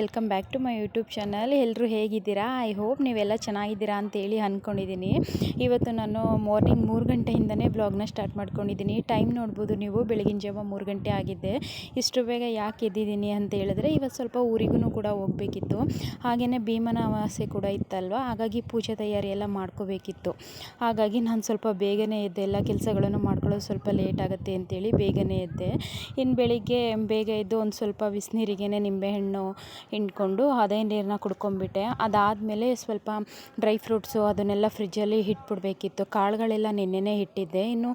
Welcome back to my YouTube channel. ಎಲ್ಲರೂ ಹೇಗಿದ್ದೀರಾ? I hope ನೀವೆಲ್ಲ ಚೆನ್ನಾಗಿದ್ದೀರಾ ಅಂತೇಳಿ ಅಂದ್ಕೊಂಡಿದ್ದೀನಿ. ಇವತ್ತು ನಾನು ಮಾರ್ನಿಂಗ್ 3 ಗಂಟೆಯಿಂದನೇ ಬ್ಲಾಗ್ನ ಸ್ಟಾರ್ಟ್ ಮಾಡ್ಕೊಂಡಿದ್ದೀನಿ. ಟೈಮ್ ನೋಡ್ಬೋದು ನೀವು, ಬೆಳಗಿನ ಜಾವ 3 ಗಂಟೆ ಆಗಿದೆ. ಇಷ್ಟು ಬೇಗ ಯಾಕೆ ಎದ್ದಿದ್ದೀನಿ ಅಂತ ಹೇಳಿದ್ರೆ ಇವತ್ತು ಸ್ವಲ್ಪ ಊರಿಗೂ ಕೂಡ ಹೋಗಬೇಕಿತ್ತು. ಹಾಗೆಯೇ ಭೀಮನ ಅಮಾವಾಸ್ಯೆ ಕೂಡ ಇತ್ತಲ್ವ, ಹಾಗಾಗಿ ಪೂಜೆ ತಯಾರಿ ಎಲ್ಲ ಮಾಡ್ಕೋಬೇಕಿತ್ತು. ಹಾಗಾಗಿ ನಾನು ಸ್ವಲ್ಪ ಬೇಗನೆ ಎದ್ದೆ. ಎಲ್ಲ ಕೆಲಸಗಳನ್ನು ಮಾಡ್ಕೊಳ್ಳೋದು ಸ್ವಲ್ಪ ಲೇಟ್ ಆಗುತ್ತೆ ಅಂತೇಳಿ ಬೇಗನೆ ಎದ್ದೆ. ಇನ್ನು ಬೆಳಿಗ್ಗೆ ಬೇಗ ಎದ್ದು ಒಂದು ಸ್ವಲ್ಪ ಬಿಸಿನೀರಿಗೆ ನಿಂಬೆಹಣ್ಣು ಹಿಂಡ್ಕೊಂಡು ಅದೇ ನೀರನ್ನ ಕುಡ್ಕೊಂಡ್ಬಿಟ್ಟೆ. ಅದಾದಮೇಲೆ ಸ್ವಲ್ಪ ಡ್ರೈ ಫ್ರೂಟ್ಸು ಅದನ್ನೆಲ್ಲ ಫ್ರಿಜ್ಜಲ್ಲಿ ಇಟ್ಬಿಡ್ಬೇಕಿತ್ತು. ಕಾಳುಗಳೆಲ್ಲ ನೆನ್ನೆನೇ ಇಟ್ಟಿದ್ದೆ. ಇನ್ನು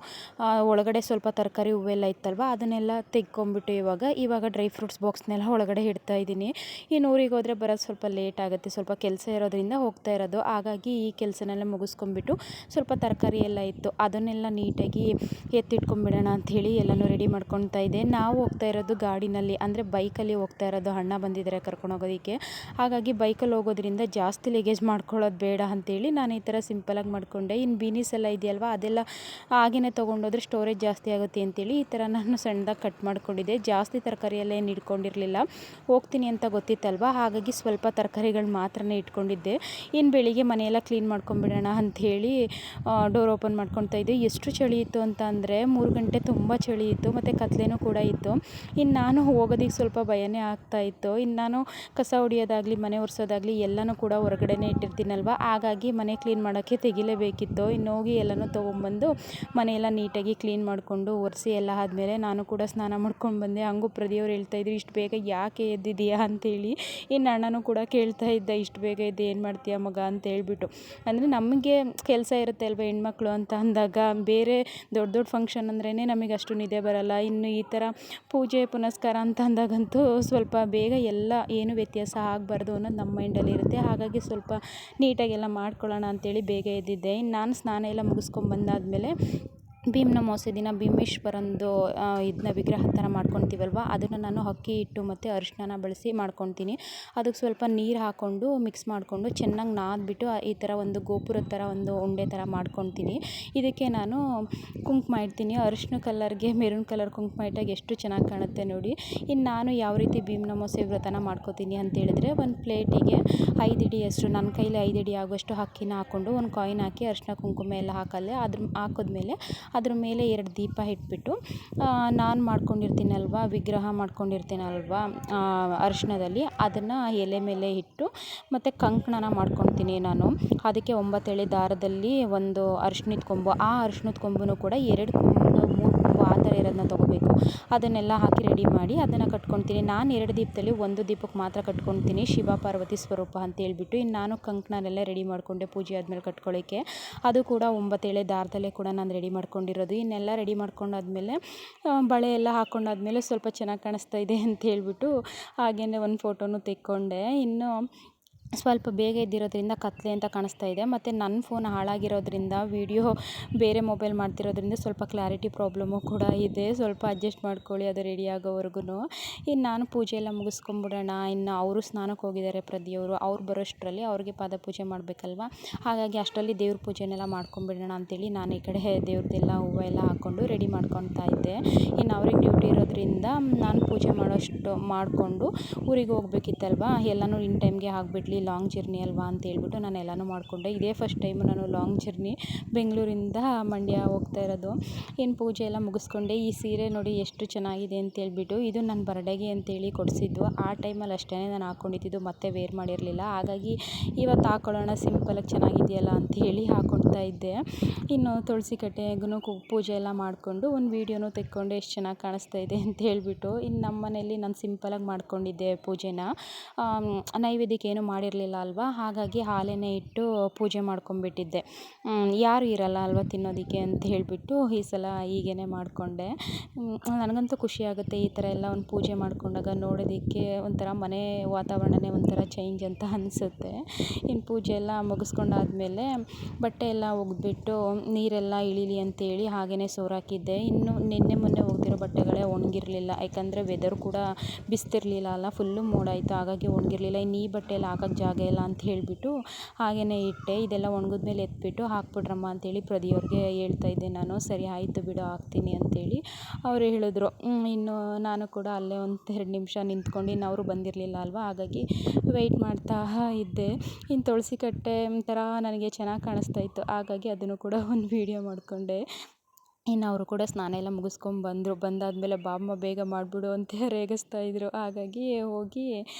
ಒಳಗಡೆ ಸ್ವಲ್ಪ ತರಕಾರಿ ಹೂವೆಲ್ಲ ಇತ್ತಲ್ವ, ಅದನ್ನೆಲ್ಲ ತೆಗ್ಕೊಂಬಿಟ್ಟು ಇವಾಗ ಡ್ರೈ ಫ್ರೂಟ್ಸ್ ಬಾಕ್ಸ್ನೆಲ್ಲ ಒಳಗಡೆ ಇಡ್ತಾ ಇದ್ದೀನಿ. ಇನ್ನು ಊರಿಗೆ ಹೋದರೆ ಬರೋದು ಸ್ವಲ್ಪ ಲೇಟ್ ಆಗುತ್ತೆ, ಸ್ವಲ್ಪ ಕೆಲಸ ಇರೋದ್ರಿಂದ ಹೋಗ್ತಾ ಇರೋದು. ಹಾಗಾಗಿ ಈ ಕೆಲಸನೆಲ್ಲ ಮುಗಿಸ್ಕೊಂಬಿಟ್ಟು ಸ್ವಲ್ಪ ತರಕಾರಿ ಎಲ್ಲ ಇತ್ತು, ಅದನ್ನೆಲ್ಲ ನೀಟಾಗಿ ಎತ್ತಿಟ್ಕೊಂಡ್ಬಿಡೋಣ ಅಂಥೇಳಿ ಎಲ್ಲನೂ ರೆಡಿ ಮಾಡ್ಕೊತಾ ಇದ್ದೆ. ನಾವು ಹೋಗ್ತಾ ಇರೋದು ಗಾಡಿನಲ್ಲಿ, ಅಂದರೆ ಬೈಕಲ್ಲಿ ಹೋಗ್ತಾ ಇರೋದು. ಅಣ್ಣ ಬಂದಿದ್ದಾರೆ ಕರ್ಕೊಂಡು ಹೋಗೋದಕ್ಕೆ. ಹಾಗಾಗಿ ಬೈಕಲ್ಲಿ ಹೋಗೋದ್ರಿಂದ ಜಾಸ್ತಿ ಲಗೇಜ್ ಮಾಡ್ಕೊಳ್ಳೋದು ಬೇಡ ಅಂಥೇಳಿ ನಾನು ಈ ಥರ ಸಿಂಪಲಾಗಿ ಮಾಡಿಕೊಂಡೆ. ಇನ್ನು ಬೀನೀಸ್ ಎಲ್ಲ ಇದೆಯಲ್ವ, ಅದೆಲ್ಲ ಹಾಗೆಯೇ ತೊಗೊಂಡೋದ್ರೆ ಸ್ಟೋರೇಜ್ ಜಾಸ್ತಿ ಆಗುತ್ತೆ ಅಂತೇಳಿ ಈ ಥರ ನಾನು ಸಣ್ಣದಾಗಿ ಕಟ್ ಮಾಡ್ಕೊಂಡಿದ್ದೆ. ಜಾಸ್ತಿ ತರಕಾರಿ ಎಲ್ಲ ಏನು ಇಟ್ಕೊಂಡಿರಲಿಲ್ಲ, ಹೋಗ್ತೀನಿ ಅಂತ ಗೊತ್ತಿತ್ತಲ್ವ, ಹಾಗಾಗಿ ಸ್ವಲ್ಪ ತರಕಾರಿಗಳು ಮಾತ್ರನೇ ಇಟ್ಕೊಂಡಿದ್ದೆ. ಇನ್ನು ಬೆಳಿಗ್ಗೆ ಮನೆಯೆಲ್ಲ ಕ್ಲೀನ್ ಮಾಡ್ಕೊಂಬಿಡೋಣ ಅಂಥೇಳಿ ಡೋರ್ ಓಪನ್ ಮಾಡ್ಕೊತಾ ಇದ್ದೆ. ಎಷ್ಟು ಚಳಿ ಇತ್ತು ಅಂತ ಅಂದರೆ 3 ಗಂಟೆ ತುಂಬ ಚಳಿ ಇತ್ತು, ಮತ್ತು ಕತ್ಲೆನೂ ಕೂಡ ಇತ್ತು. ಇನ್ನು ನಾನು ಹೋಗೋದಕ್ಕೆ ಸ್ವಲ್ಪ ಭಯನೇ ಆಗ್ತಾಯಿತ್ತು. ಇನ್ನು ನಾನು ಕಸ ಹೊಡಿಯೋದಾಗಲಿ ಮನೆ ಒರೆಸೋದಾಗಲಿ ಎಲ್ಲನೂ ಕೂಡ ಹೊರಗಡೆನೇ ಇಟ್ಟಿರ್ತೀನಲ್ವ, ಹಾಗಾಗಿ ಮನೆ ಕ್ಲೀನ್ ಮಾಡೋಕ್ಕೆ ತೆಗಿಲೇಬೇಕಿತ್ತು. ಇನ್ನು ಹೋಗಿ ಎಲ್ಲನೂ ತೊಗೊಂಬಂದು ಮನೆಯೆಲ್ಲ ನೀಟಾಗಿ ಕ್ಲೀನ್ ಮಾಡಿಕೊಂಡು ಒರೆಸಿ ಎಲ್ಲ ಆದಮೇಲೆ ನಾನು ಕೂಡ ಸ್ನಾನ ಮಾಡ್ಕೊಂಡು ಬಂದೆ. ಹಂಗೂ ಪ್ರದಿಯವ್ರು ಹೇಳ್ತಾಯಿದ್ರು, ಇಷ್ಟು ಬೇಗ ಯಾಕೆ ಎದ್ದಿದ್ದೀಯಾ ಅಂತೇಳಿ. ಇನ್ನು ಅಣ್ಣನೂ ಕೂಡ ಕೇಳ್ತಾ ಇದ್ದ, ಇಷ್ಟು ಬೇಗ ಎದ್ದು ಏನು ಮಾಡ್ತೀಯ ಮಗ ಅಂತ ಹೇಳ್ಬಿಟ್ಟು. ಅಂದರೆ ನಮಗೆ ಕೆಲಸ ಇರುತ್ತೆ ಅಲ್ವ ಹೆಣ್ಮಕ್ಳು ಅಂತ ಅಂದಾಗ, ಬೇರೆ ದೊಡ್ಡ ದೊಡ್ಡ ಫಂಕ್ಷನ್ ಅಂದ್ರೇ ನಮಗೆ ಅಷ್ಟು ನಿದ್ದೆ ಬರೋಲ್ಲ. ಇನ್ನು ಈ ಥರ ಪೂಜೆ ಪುನಸ್ಕಾರ ಅಂತ ಅಂದಾಗಂತೂ ಸ್ವಲ್ಪ ಬೇಗ ಎಲ್ಲ ಏನು ವ್ಯತ್ಯಾಸ ಆಗಬಾರ್ದು ಅನ್ನೋದು ನಮ್ಮ ಮೈಂಡಲ್ಲಿ ಇರುತ್ತೆ. ಹಾಗಾಗಿ ಸ್ವಲ್ಪ ನೀಟಾಗೆಲ್ಲ ಮಾಡ್ಕೊಳ್ಳೋಣ ಅಂಥೇಳಿ ಬೇಗ ಎದ್ದಿದ್ದೆ. ಇನ್ನು ನಾನು ಸ್ನಾನ ಎಲ್ಲ ಮುಗಿಸ್ಕೊಂಬಂದಾದಮೇಲೆ ಭೀಮನ ಅಮಾವಾಸ್ಯೆ ದಿನ ಭೀಮೇಶ್ವರಂದು ಇದನ್ನ ವಿಗ್ರಹ ಥರ ಮಾಡ್ಕೊತೀವಲ್ವ, ಅದನ್ನು ನಾನು ಅಕ್ಕಿ ಹಿಟ್ಟು ಮತ್ತು ಅರಿಶಿನ ಬಳಸಿ ಮಾಡ್ಕೊತೀನಿ. ಅದಕ್ಕೆ ಸ್ವಲ್ಪ ನೀರು ಹಾಕ್ಕೊಂಡು ಮಿಕ್ಸ್ ಮಾಡಿಕೊಂಡು ಚೆನ್ನಾಗಿ ನಾದ್ಬಿಟ್ಟು ಈ ಥರ ಒಂದು ಗೋಪುರದ ಥರ ಒಂದು ಉಂಡೆ ಥರ ಮಾಡ್ಕೊತೀನಿ. ಇದಕ್ಕೆ ನಾನು ಕುಂಕುಮ ಇಡ್ತೀನಿ. ಅರಿಶಿನ ಕಲರ್ಗೆ ಮೆರೂನ್ ಕಲರ್ ಕುಂಕುಮ ಇಟ್ಟಾಗ ಎಷ್ಟು ಚೆನ್ನಾಗಿ ಕಾಣುತ್ತೆ ನೋಡಿ. ಇನ್ನು ನಾನು ಯಾವ ರೀತಿ ಭೀಮನ ಅಮಾವಾಸ್ಯೆ ವ್ರತನ ಮಾಡ್ಕೋತೀನಿ ಅಂತೇಳಿದ್ರೆ, ಒಂದು ಪ್ಲೇಟಿಗೆ 5 ಹಿಡಿಯಷ್ಟು, ನನ್ನ ಕೈಲಿ 5 ಹಿಡಿ ಆಗುವಷ್ಟು ಅಕ್ಕಿನ ಹಾಕ್ಕೊಂಡು ಒಂದು ಕಾಯಿನ್ ಹಾಕಿ ಅರಿಶಿನ ಕುಂಕುಮ ಎಲ್ಲ ಹಾಕಿದ್ಮೇಲೆ ಅದ್ರ ಮೇಲೆ 2 ದೀಪ ಇಟ್ಬಿಟ್ಟು ನಾನು ಮಾಡ್ಕೊಂಡಿರ್ತೀನಲ್ವ ವಿಗ್ರಹ ಮಾಡ್ಕೊಂಡಿರ್ತೀನಲ್ವ ಅರಿಶಿನದಲ್ಲಿ, ಅದನ್ನು ಎಲೆ ಮೇಲೆ ಇಟ್ಟು ಮತ್ತು ಕಂಕಣನ ಮಾಡ್ಕೊತೀನಿ ನಾನು. ಅದಕ್ಕೆ 9 ಎಳೆ ದಾರದಲ್ಲಿ ಒಂದು ಅರಿಶಿನದ ಕೊಂಬು, ಆ ಅರಿಶಿನದ ಕೊಂಬು ಕೂಡ 2 ಕೊಂಬು 3 ಕೊಂಬು ಆ ಥರ ಇರೋದನ್ನ ತೊಗೋಬೇಕು. ಅದನ್ನೆಲ್ಲ ಹಾಕಿ ರೆಡಿ ಮಾಡಿ ಅದನ್ನು ಕಟ್ಕೊತೀನಿ. ನಾನು 2 ದೀಪದಲ್ಲಿ 1 ದೀಪಕ್ಕೆ ಮಾತ್ರ ಕಟ್ಕೊತೀನಿ, ಶಿವ ಪಾರ್ವತಿ ಸ್ವರೂಪ ಅಂತ ಹೇಳ್ಬಿಟ್ಟು. ಇನ್ನು ನಾನು ಕಂಕಣನೆಲ್ಲ ರೆಡಿ ಮಾಡಿಕೊಂಡೆ ಪೂಜೆ ಆದಮೇಲೆ ಕಟ್ಕೊಳ್ಳೋಕ್ಕೆ. ಅದು ಕೂಡ 9 ಎಳೆ ದಾರದಲ್ಲೇ ಕೂಡ ನಾನು ರೆಡಿ ಮಾಡ್ಕೊಂಡಿರೋದು. ಇನ್ನೆಲ್ಲ ರೆಡಿ ಮಾಡ್ಕೊಂಡಾದ್ಮೇಲೆ ಬಳೆ ಎಲ್ಲ ಹಾಕ್ಕೊಂಡಾದ್ಮೇಲೆ ಸ್ವಲ್ಪ ಚೆನ್ನಾಗಿ ಕಾಣಿಸ್ತಾ ಇದೆ ಅಂತ ಹೇಳ್ಬಿಟ್ಟು ಹಾಗೆಯೇ ಒಂದು ಫೋಟೋನು ತೆಕ್ಕೊಂಡೆ. ಇನ್ನು ಸ್ವಲ್ಪ ಬೇಗ ಎದ್ದಿರೋದ್ರಿಂದ ಕತ್ಲೆ ಅಂತ ಕಾಣಿಸ್ತಾ ಇದೆ, ಮತ್ತು ನನ್ನ ಫೋನ್ ಹಾಳಾಗಿರೋದ್ರಿಂದ ವೀಡಿಯೋ ಬೇರೆ ಮೊಬೈಲ್ ಮಾಡ್ತಿರೋದ್ರಿಂದ ಸ್ವಲ್ಪ ಕ್ಲಾರಿಟಿ ಪ್ರಾಬ್ಲಮ್ಮು ಕೂಡ ಇದೆ. ಸ್ವಲ್ಪ ಅಡ್ಜಸ್ಟ್ ಮಾಡ್ಕೊಳ್ಳಿ ಅದು ರೆಡಿ ಆಗೋವರೆಗೂ. ಇನ್ನು ನಾನು ಪೂಜೆ ಎಲ್ಲ ಮುಗಿಸ್ಕೊಂಬಿಡೋಣ. ಇನ್ನು ಅವರು ಸ್ನಾನಕ್ಕೆ ಹೋಗಿದ್ದಾರೆ ಪ್ರದಿಯವರು, ಅವ್ರು ಬರೋಷ್ಟರಲ್ಲಿ ಅವ್ರಿಗೆ ಪಾದಪೂಜೆ ಮಾಡಬೇಕಲ್ವ, ಹಾಗಾಗಿ ಅಷ್ಟರಲ್ಲಿ ದೇವ್ರ ಪೂಜೆನೆಲ್ಲ ಮಾಡ್ಕೊಂಬಿಡೋಣ ಅಂತೇಳಿ ನಾನು ಈ ಕಡೆ ದೇವ್ರದ್ದೆಲ್ಲ ಹೂವು ಎಲ್ಲ ಹಾಕ್ಕೊಂಡು ರೆಡಿ ಮಾಡ್ಕೊತಾ ಇದ್ದೆ. ಇನ್ನು ಅವ್ರಿಗೆ ಡ್ಯೂಟಿ ಇರೋದ್ರಿಂದ ನಾನು ಪೂಜೆ ಮಾಡಿಕೊಂಡು ಊರಿಗೆ ಹೋಗ್ಬೇಕಿತ್ತಲ್ವ, ಎಲ್ಲನೂ ಇನ್ ಟೈಮ್ಗೆ ಆಗಿಬಿಡ್ಲಿ, ಲಾಂಗ್ ಜರ್ನಿ ಅಲ್ವಾ ಅಂತ ಹೇಳ್ಬಿಟ್ಟು ನಾನು ಎಲ್ಲನೂ ಮಾಡಿಕೊಂಡೆ. ಇದೇ ಫಸ್ಟ್ ಟೈಮು ನಾನು ಲಾಂಗ್ ಜರ್ನಿ ಬೆಂಗಳೂರಿಂದ ಮಂಡ್ಯ ಹೋಗ್ತಾ ಇರೋದು. ಇನ್ನು ಪೂಜೆ ಎಲ್ಲ ಮುಗಿಸ್ಕೊಂಡೆ. ಈ ಸೀರೆ ನೋಡಿ ಎಷ್ಟು ಚೆನ್ನಾಗಿದೆ ಅಂತ ಹೇಳ್ಬಿಟ್ಟು, ಇದು ನನ್ನ ಬರ್ಡೇಗೆ ಅಂತೇಳಿ ಕೊಡಿಸಿದ್ದು. ಆ ಟೈಮಲ್ಲಿ ಅಷ್ಟೇ ನಾನು ಹಾಕ್ಕೊಂಡಿದ್ದು, ಮತ್ತೆ ವೇರ್ ಮಾಡಿರಲಿಲ್ಲ. ಹಾಗಾಗಿ ಇವತ್ತು ಹಾಕ್ಕೊಳ್ಳೋಣ ಸಿಂಪಲಾಗಿ ಚೆನ್ನಾಗಿದೆಯಲ್ಲ ಅಂತ ಹೇಳಿ ಹಾಕ್ಕೊಳ್ತಾ ಇದ್ದೆ. ಇನ್ನು ತುಳಸಿ ಕಟ್ಟೆಗೂ ಪೂಜೆ ಎಲ್ಲ ಮಾಡಿಕೊಂಡು ಒಂದು ವೀಡಿಯೋನೂ ತೆಕ್ಕೊಂಡೆ, ಎಷ್ಟು ಚೆನ್ನಾಗಿ ಕಾಣಿಸ್ತಾ ಇದೆ ಅಂತ ಹೇಳ್ಬಿಟ್ಟು. ಇನ್ನು ನಮ್ಮ ಮನೇಲಿ ನಾನು ಸಿಂಪಲಾಗಿ ಮಾಡ್ಕೊಂಡಿದ್ದೆ ಪೂಜೆನ, ನೈವೇದ್ಯಕ್ಕೆ ಏನು ಮಾಡಿರಲಿಲ್ಲ ಅಲ್ವಾ, ಹಾಗಾಗಿ ಹಾಲೇನೇ ಇಟ್ಟು ಪೂಜೆ ಮಾಡ್ಕೊಂಬಿಟ್ಟಿದ್ದೆ. ಯಾರು ಇರಲ್ಲ ಅಲ್ವಾ ತಿನ್ನೋದಕ್ಕೆ ಅಂತ ಹೇಳಿಬಿಟ್ಟು ಈ ಸಲ ಹೀಗೇ ಮಾಡಿಕೊಂಡೆ. ನನಗಂತೂ ಖುಷಿ ಆಗುತ್ತೆ ಈ ಥರ ಎಲ್ಲ ಒಂದು ಪೂಜೆ ಮಾಡ್ಕೊಂಡಾಗ, ನೋಡೋದಕ್ಕೆ ಒಂಥರ ಮನೆ ವಾತಾವರಣನೇ ಒಂಥರ ಚೇಂಜ್ ಅಂತ ಅನಿಸುತ್ತೆ. ಇನ್ನು ಪೂಜೆ ಎಲ್ಲ ಮುಗಿಸ್ಕೊಂಡಾದ್ಮೇಲೆ ಬಟ್ಟೆ ಎಲ್ಲ ಒಗೆದ್ಬಿಟ್ಟು ನೀರೆಲ್ಲ ಇಳೀಲಿ ಅಂತೇಳಿ ಹಾಗೆಯೇ ಸೋರಾಕಿದ್ದೆ. ಇನ್ನು ನಿನ್ನೆ ಮೊನ್ನೆ ಒಗೆದಿರೋ ಬಟ್ಟೆಗಳೇ ಒಣಗಿರಲಿಲ್ಲ, ಯಾಕಂದರೆ ವೆದರ್ ಕೂಡ ಬಿಸ್ತಿರಲಿಲ್ಲ ಅಲ್ಲ, ಫುಲ್ಲು ಮೋಡ ಆಯಿತು. ಹಾಗಾಗಿ ಒಣಗಿರಲಿಲ್ಲ. ಇನ್ನು ಈ ಬಟ್ಟೆ ಎಲ್ಲ ಹಾಕೋಕ್ಕೆ ಜಾಗ ಇಲ್ಲ ಅಂತ ಹೇಳಿಬಿಟ್ಟು ಹಾಗೆಯೇ ಇಟ್ಟೆ. ಇದೆಲ್ಲ ಒಣಗಿದ್ಮೇಲೆ ಎತ್ಬಿಟ್ಟು ಹಾಕ್ಬಿಡ್ರಮ್ಮ ಅಂತೇಳಿ ಪ್ರದಿಯವ್ರಿಗೆ ಹೇಳ್ತಾ ಇದ್ದೆ ನಾನು. ಸರಿ ಆಯಿತು ಬಿಡು ಹಾಕ್ತೀನಿ ಅಂತೇಳಿ ಅವರು ಹೇಳಿದ್ರು. ಇನ್ನು ನಾನು ಕೂಡ ಅಲ್ಲೇ ಒಂದು 2 ನಿಮಿಷ ನಿಂತ್ಕೊಂಡು, ಇನ್ನು ಅವರು ಬಂದಿರಲಿಲ್ಲ ಅಲ್ವಾ, ಹಾಗಾಗಿ ವೆಯ್ಟ್ ಮಾಡ್ತಾ ಇದ್ದೆ. ಇನ್ನು ತುಳಸಿ ಕಟ್ಟೆ ಒಂಥರ ನನಗೆ ಚೆನ್ನಾಗಿ ಕಾಣಿಸ್ತಾ ಇತ್ತು, ಹಾಗಾಗಿ ಅದನ್ನು ಕೂಡ ಒಂದು ವೀಡಿಯೋ ಮಾಡಿಕೊಂಡೆ. ಇನ್ನು ಅವರು ಕೂಡ ಸ್ನಾನ ಎಲ್ಲ ಮುಗಿಸ್ಕೊಂಡ್ಬಂದರು. ಬಂದಾದಮೇಲೆ ಬಾಮ್ಮ ಬೇಗ ಮಾಡಿಬಿಡು ಅಂತ ರೇಗಿಸ್ತಾ ಇದ್ದರು. ಹಾಗಾಗಿ ಹೋಗಿ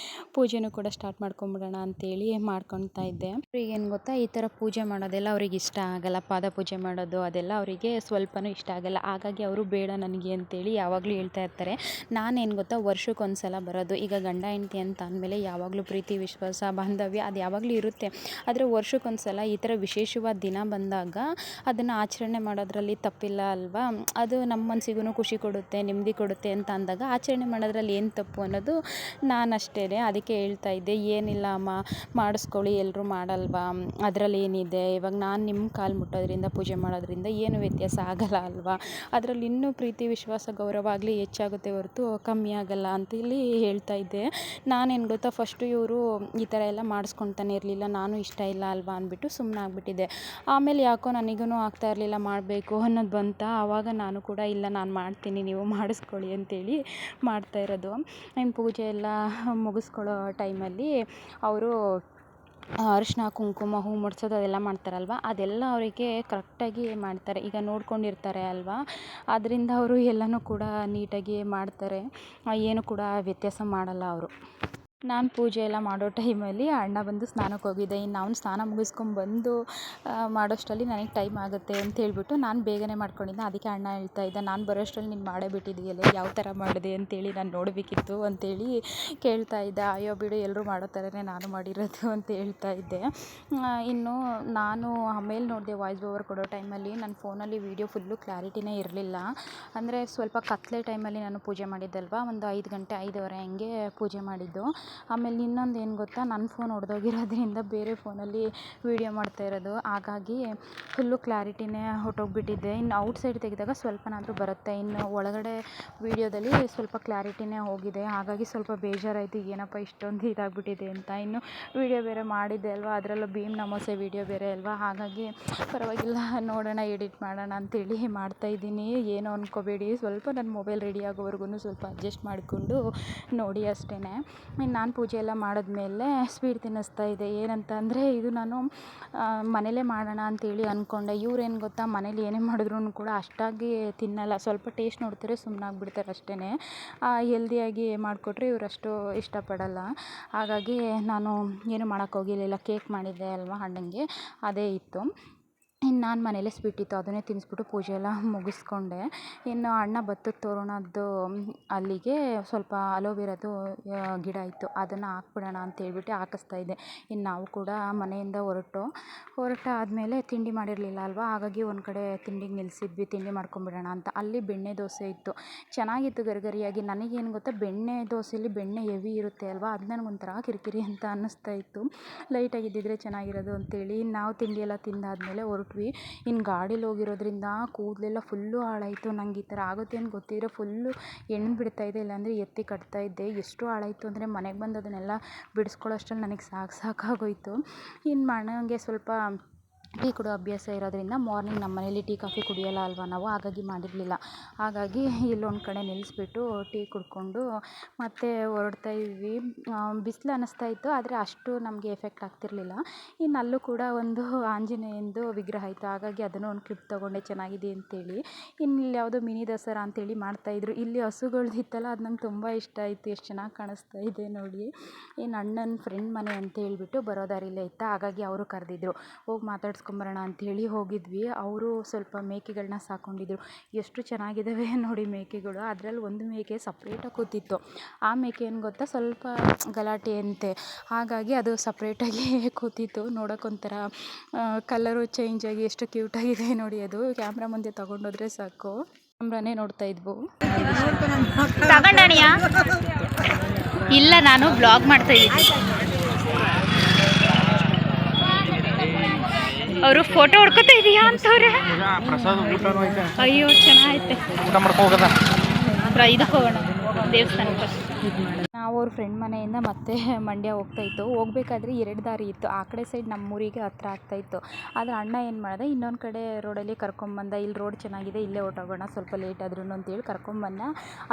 ಪೂಜೆನೂ ಕೂಡ ಸ್ಟಾರ್ಟ್ ಮಾಡ್ಕೊಂಬಿಡೋಣ ಅಂತೇಳಿ ಮಾಡ್ಕೊತಾ ಇದ್ದೆ. ಅವ್ರಿಗೆ ಏನು ಗೊತ್ತಾ, ಈ ಥರ ಪೂಜೆ ಮಾಡೋದೆಲ್ಲ ಅವ್ರಿಗೆ ಇಷ್ಟ ಆಗಲ್ಲ. ಪಾದ ಪೂಜೆ ಮಾಡೋದು ಅದೆಲ್ಲ ಅವರಿಗೆ ಸ್ವಲ್ಪನೂ ಇಷ್ಟ ಆಗಲ್ಲ. ಹಾಗಾಗಿ ಅವರು ಬೇಡ ನನಗೆ ಅಂತೇಳಿ ಯಾವಾಗಲೂ ಹೇಳ್ತಾ ಇರ್ತಾರೆ. ನಾನೇನು ಗೊತ್ತಾ, ವರ್ಷಕ್ಕೊಂದು ಸಲ ಬರೋದು. ಈಗ ಗಂಡ ಹೆಂಡ್ತಿ ಅಂತ ಅಂದಮೇಲೆ ಯಾವಾಗಲೂ ಪ್ರೀತಿ ವಿಶ್ವಾಸ ಬಾಂಧವ್ಯ ಅದು ಯಾವಾಗಲೂ ಇರುತ್ತೆ. ಆದರೆ ವರ್ಷಕ್ಕೊಂದು ಸಲ ಈ ಥರ ವಿಶೇಷವಾದ ದಿನ ಬಂದಾಗ ಅದನ್ನು ಆಚರಣೆ ಮಾಡೋದ್ರಲ್ಲಿ ತಪ್ಪಿಲ್ಲ ಅಲ್ವಾ. ಅದು ನಮ್ಮ ಮನಸ್ಸಿಗೂ ಖುಷಿ ಕೊಡುತ್ತೆ, ನೆಮ್ಮದಿ ಕೊಡುತ್ತೆ ಅಂತ ಅಂದಾಗ ಆಚರಣೆ ಮಾಡೋದ್ರಲ್ಲಿ ಏನು ತಪ್ಪು ಅನ್ನೋದು ನಾನು ಅಷ್ಟೇ. ಅದಕ್ಕೆ ಹೇಳ್ತಾ ಇದ್ದೆ, ಏನಿಲ್ಲ ಅಮ್ಮ ಮಾಡಿಸ್ಕೊಳ್ಳಿ, ಎಲ್ಲರೂ ಮಾಡಲ್ವಾ, ಅದರಲ್ಲಿ ಏನಿದೆ. ಇವಾಗ ನಾನು ನಿಮ್ಮ ಕಾಲು ಮುಟ್ಟೋದ್ರಿಂದ ಪೂಜೆ ಮಾಡೋದ್ರಿಂದ ಏನು ವ್ಯತ್ಯಾಸ ಆಗಲ್ಲ ಅಲ್ವಾ. ಅದರಲ್ಲಿ ಇನ್ನೂ ಪ್ರೀತಿ ವಿಶ್ವಾಸ ಗೌರವ ಆಗಲಿ ಹೆಚ್ಚಾಗುತ್ತೆ ಹೊರತು ಕಮ್ಮಿ ಆಗಲ್ಲ ಅಂತ ಇಲ್ಲಿ ಹೇಳ್ತಾ ಇದ್ದೆ. ನಾನೇನು ಗೊತ್ತಾ, ಫಸ್ಟು ಇವರು ಈ ಥರ ಎಲ್ಲ ಮಾಡಿಸ್ಕೊತಾನೆ ಇರಲಿಲ್ಲ. ನಾನು ಇಷ್ಟ ಇಲ್ಲ ಅಲ್ವಾ ಅಂದ್ಬಿಟ್ಟು ಸುಮ್ಮನೆ ಆಗಿಬಿಟ್ಟಿದ್ದೆ. ಆಮೇಲೆ ಯಾಕೋ ನನಗೂ ಆಗ್ತಾ ಇರಲಿಲ್ಲ, ಮಾಡಬೇಕು ಅನ್ನೋದು ಬಂತ. ಆವಾಗ ನಾನು ಕೂಡ ಇಲ್ಲ, ನಾನು ಮಾಡ್ತೀನಿ, ನೀವು ಮಾಡಿಸ್ಕೊಳ್ಳಿ ಅಂತೇಳಿ ಮಾಡ್ತಾ ಇರೋದು. ಇನ್ನು ಪೂಜೆ ಎಲ್ಲ ಮುಗಿಸ್ಕೊಳ್ಳೋ ಟೈಮಲ್ಲಿ ಅವರು ಅರಿಶಿನ ಕುಂಕುಮ ಹೂ ಮುಡ್ಸೋದು ಅದೆಲ್ಲ ಮಾಡ್ತಾರಲ್ವ, ಅದೆಲ್ಲ ಅವರಿಗೆ ಕರೆಕ್ಟಾಗಿ ಮಾಡ್ತಾರೆ. ಈಗ ನೋಡ್ಕೊಂಡಿರ್ತಾರೆ ಅಲ್ವಾ, ಅದರಿಂದ ಅವರು ಎಲ್ಲನೂ ಕೂಡ ನೀಟಾಗಿ ಮಾಡ್ತಾರೆ. ಏನು ಕೂಡ ವ್ಯತ್ಯಾಸ ಮಾಡಲ್ಲ ಅವರು. ನಾನು ಪೂಜೆ ಎಲ್ಲ ಮಾಡೋ ಟೈಮಲ್ಲಿ ಅಣ್ಣ ಬಂದು ಸ್ನಾನಕ್ಕೆ ಹೋಗಿದ್ದೆ. ಇನ್ನು ಅವ್ನು ಸ್ನಾನ ಮುಗಿಸ್ಕೊಂಡ್ಬಂದು ಮಾಡೋಷ್ಟರಲ್ಲಿ ನನಗೆ ಟೈಮ್ ಆಗುತ್ತೆ ಅಂತ ಹೇಳ್ಬಿಟ್ಟು ನಾನು ಬೇಗನೆ ಮಾಡ್ಕೊಂಡಿದ್ದೆ. ಅದಕ್ಕೆ ಅಣ್ಣ ಹೇಳ್ತಾ ಇದ್ದ, ನಾನು ಬರೋಷ್ಟರಲ್ಲಿ ನೀನು ಮಾಡೇ ಬಿಟ್ಟಿದ್ದೀಯಲ್ಲ, ಯಾವ ಥರ ಮಾಡಿದೆ ಅಂತೇಳಿ ನಾನು ನೋಡಬೇಕಿತ್ತು ಅಂತೇಳಿ ಕೇಳ್ತಾ ಇದ್ದೆ. ಅಯ್ಯೋ ಬಿಡು, ಎಲ್ಲರೂ ಮಾಡೋ ಥರನೇ ನಾನು ಮಾಡಿರೋದು ಅಂತ ಹೇಳ್ತಾ ಇದ್ದೆ. ಇನ್ನು ನಾನು ಆಮೇಲೆ ನೋಡಿದೆ, ವಾಯ್ಸ್ ಓವರ್ ಕೊಡೋ ಟೈಮಲ್ಲಿ ನನ್ನ ಫೋನಲ್ಲಿ ವೀಡಿಯೋ ಫುಲ್ಲು ಕ್ಲಾರಿಟಿನೇ ಇರಲಿಲ್ಲ. ಅಂದರೆ ಸ್ವಲ್ಪ ಕತ್ಲೆ ಟೈಮಲ್ಲಿ ನಾನು ಪೂಜೆ ಮಾಡಿದ್ದಲ್ವ, ಒಂದು 5 ಗಂಟೆ 5:15 ಹಂಗೆ ಪೂಜೆ ಮಾಡಿದ್ದು. ಆಮೇಲೆ ಇನ್ನೊಂದು ಏನು ಗೊತ್ತಾ, ನನ್ನ ಫೋನ್ ಒಡೆದೋಗಿರೋದ್ರಿಂದ ಬೇರೆ ಫೋನಲ್ಲಿ ವೀಡಿಯೋ ಮಾಡ್ತಾ ಇರೋದು, ಹಾಗಾಗಿ ಫುಲ್ಲು ಕ್ಲಾರಿಟಿನೇ ಹೊರಟೋಗ್ಬಿಟ್ಟಿದ್ದೆ. ಇನ್ನು ಔಟ್ಸೈಡ್ ತೆಗೆದಾಗ ಸ್ವಲ್ಪನಾದರೂ ಬರುತ್ತೆ, ಇನ್ನು ಒಳಗಡೆ ವೀಡಿಯೋದಲ್ಲಿ ಸ್ವಲ್ಪ ಕ್ಲಾರಿಟಿನೇ ಹೋಗಿದೆ. ಹಾಗಾಗಿ ಸ್ವಲ್ಪ ಬೇಜಾರಾಯಿತು, ಏನಪ್ಪ ಇಷ್ಟೊಂದು ಇದಾಗ್ಬಿಟ್ಟಿದೆ ಅಂತ. ಇನ್ನು ವೀಡಿಯೋ ಬೇರೆ ಮಾಡಿದ್ದೆ ಅಲ್ವಾ, ಅದರಲ್ಲೂ ಭೀಮ್ ಅಮಾವಾಸ್ಯೆ ವೀಡಿಯೋ ಬೇರೆ ಅಲ್ವಾ, ಹಾಗಾಗಿ ಪರವಾಗಿಲ್ಲ ನೋಡೋಣ, ಎಡಿಟ್ ಮಾಡೋಣ ಅಂತೇಳಿ ಮಾಡ್ತಾಯಿದ್ದೀನಿ. ಏನೋ ಅಂದ್ಕೋಬೇಡಿ, ಸ್ವಲ್ಪ ನನ್ನ ಮೊಬೈಲ್ ರೆಡಿ ಆಗೋವರೆಗೂ ಸ್ವಲ್ಪ ಅಡ್ಜಸ್ಟ್ ಮಾಡಿಕೊಂಡು ನೋಡಿ ಅಷ್ಟೇ. ಇನ್ನು ನಾನು ಪೂಜೆ ಎಲ್ಲ ಮಾಡಿದ್ಮೇಲೆ ಸ್ವೀಟ್ ತಿನ್ನಿಸ್ತಾ ಇದ್ದೆ. ಏನಂತ ಅಂದರೆ, ಇದು ನಾನು ಮನೇಲೇ ಮಾಡೋಣ ಅಂತೇಳಿ ಅಂದ್ಕೊಂಡೆ. ಇವ್ರೇನು ಗೊತ್ತಾ, ಮನೇಲಿ ಏನೇ ಮಾಡಿದ್ರೂ ಕೂಡ ಅಷ್ಟಾಗಿ ತಿನ್ನಲ್ಲ, ಸ್ವಲ್ಪ ಟೇಸ್ಟ್ ನೋಡ್ತಾರೆ ಸುಮ್ಮನಾಗ್ಬಿಡ್ತಾರೆ ಅಷ್ಟೇ. ಹೆಲ್ದಿಯಾಗಿ ಮಾಡಿಕೊಟ್ರೆ ಇವರು ಅಷ್ಟು ಇಷ್ಟಪಡಲ್ಲ. ಹಾಗಾಗಿ ನಾನು ಏನು ಮಾಡೋಕ್ಕೋಗಿರಲಿಲ್ಲ. ಕೇಕ್ ಮಾಡಿದ್ದೆ ಅಲ್ವಾ ಅಣ್ಣಂಗೆ, ಅದೇ ಇತ್ತು. ಇನ್ನು ನಾನು ಮನೇಲೇ ಸ್ವೀಟ್ ಇತ್ತು, ಅದನ್ನೇ ತಿನ್ನಿಸ್ಬಿಟ್ಟು ಪೂಜೆ ಎಲ್ಲ ಮುಗಿಸ್ಕೊಂಡೆ. ಇನ್ನು ಅಣ್ಣ ಭತ್ತದ ತೋರಣದ್ದು ಅಲ್ಲಿಗೆ ಸ್ವಲ್ಪ ಅಲೋವೆರಾದು ಗಿಡ ಇತ್ತು, ಅದನ್ನು ಹಾಕ್ಬಿಡೋಣ ಅಂತೇಳ್ಬಿಟ್ಟು ಹಾಕಿಸ್ತಾ ಇದ್ದೆ. ಇನ್ನು ನಾವು ಕೂಡ ಮನೆಯಿಂದ ಹೊರಟಾದ್ಮೇಲೆ ತಿಂಡಿ ಮಾಡಿರಲಿಲ್ಲ ಅಲ್ವಾ, ಹಾಗಾಗಿ ಒಂದು ಕಡೆ ತಿಂಡಿಗೆ ನಿಲ್ಲಿಸಿದ್ವಿ, ತಿಂಡಿ ಮಾಡ್ಕೊಂಬಿಡೋಣ ಅಂತ. ಅಲ್ಲಿ ಬೆಣ್ಣೆ ದೋಸೆ ಇತ್ತು, ಚೆನ್ನಾಗಿತ್ತು ಗರಿಗರಿಯಾಗಿ. ನನಗೇನು ಗೊತ್ತಾ, ಬೆಣ್ಣೆ ದೋಸೆಯಲ್ಲಿ ಬೆಣ್ಣೆ ಹೆವಿ ಇರುತ್ತೆ ಅಲ್ವಾ, ಅದು ನನಗೊಂಥರ ಕಿರಿಕಿರಿ ಅಂತ ಅನ್ನಿಸ್ತಾ ಇತ್ತು. ಲೈಟಾಗಿದ್ದಿದ್ರೆ ಚೆನ್ನಾಗಿರೋದು ಅಂತೇಳಿ ನಾವು ತಿಂಡಿ ಎಲ್ಲ ತಿಂದಾದ್ಮೇಲೆ ಇನ್ನು ಗಾಡೀಲಿ ಹೋಗಿರೋದ್ರಿಂದ ಕೂದಲೆಲ್ಲ ಫುಲ್ಲು ಹಾಳಾಯಿತು. ನಂಗೆ ಈ ಥರ ಆಗುತ್ತೆ ಅಂತ ಗೊತ್ತಿದ್ರೆ ಫುಲ್ಲು ಎಣ್ಣೆ ಬಿಡ್ತಾಯಿದ್ದೆ, ಇಲ್ಲಾಂದರೆ ಎತ್ತಿ ಕಟ್ತಾಯಿದ್ದೆ. ಎಷ್ಟು ಹಾಳಾಯಿತು ಅಂದರೆ ಮನೆಗೆ ಬಂದು ಅದನ್ನೆಲ್ಲ ಬಿಡಿಸ್ಕೊಳ್ಳೋಷ್ಟರಲ್ಲಿ ನನಗೆ ಸಾಕಾಗೋಯಿತು. ಇನ್ನು ಅಣ್ಣಂಗೆ ಸ್ವಲ್ಪ ಟೀ ಕುಡಿಯೋ ಅಭ್ಯಾಸ ಇರೋದ್ರಿಂದ ಮಾರ್ನಿಂಗ್ ನಮ್ಮ ಮನೇಲಿ ಟೀ ಕಾಫಿ ಕುಡಿಯೋಲ್ಲ ಅಲ್ವಾ ನಾವು, ಹಾಗಾಗಿ ಮಾಡಿರಲಿಲ್ಲ. ಹಾಗಾಗಿ ಇಲ್ಲೊಂದು ಕಡೆ ನಿಲ್ಲಿಸ್ಬಿಟ್ಟು ಟೀ ಕುಡ್ಕೊಂಡು ಮತ್ತೆ ಹೊರಡ್ತಾ ಇದ್ವಿ. ಬಿಸಿಲು ಅನ್ನಿಸ್ತಾ ಇತ್ತು, ಆದರೆ ಅಷ್ಟು ನಮಗೆ ಎಫೆಕ್ಟ್ ಆಗ್ತಿರಲಿಲ್ಲ. ಇನ್ನು ಅಲ್ಲೂ ಕೂಡ ಒಂದು ಆಂಜನೇಯಂದು ವಿಗ್ರಹ ಇತ್ತು, ಹಾಗಾಗಿ ಅದನ್ನು ಒಂದು ಕ್ಲಿಪ್ ತೊಗೊಂಡೆ ಚೆನ್ನಾಗಿದೆ ಅಂತೇಳಿ. ಇನ್ನು ಇಲ್ಲಿ ಯಾವುದೋ ಮಿನಿ ದಸರಾ ಅಂತೇಳಿ ಮಾಡ್ತಾಯಿದ್ರು. ಇಲ್ಲಿ ಹಸುಗಳ್ದಿತ್ತಲ್ಲ, ಅದು ನಂಗೆ ತುಂಬ ಇಷ್ಟ ಆಯಿತು, ಎಷ್ಟು ಚೆನ್ನಾಗಿ ಕಾಣಿಸ್ತಾ ಇದೆ ನೋಡಿ. ಇನ್ನು ಅಣ್ಣನ ಫ್ರೆಂಡ್ ಮನೆ ಅಂತ ಹೇಳ್ಬಿಟ್ಟು ಬರೋ ದಾರಿಲೇ ಇತ್ತು, ಹಾಗಾಗಿ ಅವರು ಕರೆದಿದ್ರು, ಹೋಗಿ ಮಾತಾಡ್ಸ್ಕೊಂಬರೋಣ ಅಂಥೇಳಿ ಹೋಗಿದ್ವಿ. ಅವರು ಸ್ವಲ್ಪ ಮೇಕೆಗಳನ್ನ ಸಾಕೊಂಡಿದ್ರು, ಎಷ್ಟು ಚೆನ್ನಾಗಿದ್ದಾವೆ ನೋಡಿ ಮೇಕೆಗಳು. ಅದರಲ್ಲಿ ಒಂದು ಮೇಕೆ ಸಪ್ರೇಟಾಗಿ ಕೂತಿತ್ತು. ಆ ಮೇಕೆ ಏನು ಗೊತ್ತಾ, ಸ್ವಲ್ಪ ಗಲಾಟೆ ಅಂತೆ, ಹಾಗಾಗಿ ಅದು ಸಪ್ರೇಟಾಗಿ ಕೂತಿತ್ತು. ನೋಡೋಕ್ಕೊಂಥರ ಕಲರು ಚೇಂಜ್ ಆಗಿ ಎಷ್ಟು ಕ್ಯೂಟಾಗಿದೆ ನೋಡಿ. ಅದು ಕ್ಯಾಮ್ರಾ ಮುಂದೆ ತಗೊಂಡೋದ್ರೆ ಸಾಕು, ಕ್ಯಾಮ್ರಾನೇ ನೋಡ್ತಾ ಇದ್ವು. ತಗೊಂಡಣಿಯ ಇಲ್ಲ, ನಾನು ಬ್ಲಾಗ್ ಮಾಡ್ತಾ ಇದ್ದೀನಿ. ಅವರು ಫೋಟೋ ಹೊಡ್ಕೊತಾ ಇದೀಯಾ ಅಂತವ್ರೆ. ಅಯ್ಯೋ ಚೆನ್ನಾಗೈತೆ. ಇದಕ್ಕೆ ಹೋಗೋಣ ದೇವಸ್ಥಾನಕ್ಕೆ ಫಸ್ಟ್. ನಾವು ಅವ್ರ ಫ್ರೆಂಡ್ ಮನೆಯಿಂದ ಮತ್ತೆ ಮಂಡ್ಯ ಹೋಗ್ತಾಯಿತ್ತು. ಹೋಗಬೇಕಾದ್ರೆ 2 ದಾರಿ ಇತ್ತು. ಆ ಕಡೆ ಸೈಡ್ ನಮ್ಮೂರಿಗೆ ಹತ್ರ ಆಗ್ತಾಯಿತ್ತು. ಆದರೆ ಅಣ್ಣ ಏನು ಮಾಡಿದೆ, ಇನ್ನೊಂದು ಕಡೆ ರೋಡಲ್ಲಿ ಕರ್ಕೊಂಬಂದ. ಇಲ್ಲಿ ರೋಡ್ ಚೆನ್ನಾಗಿದೆ, ಇಲ್ಲೇ ಹೊರ್ಟೋಗೋಣ ಸ್ವಲ್ಪ ಲೇಟ್ ಆದ್ರೂ ಅಂತೇಳಿ ಕರ್ಕೊಂಬಂದ.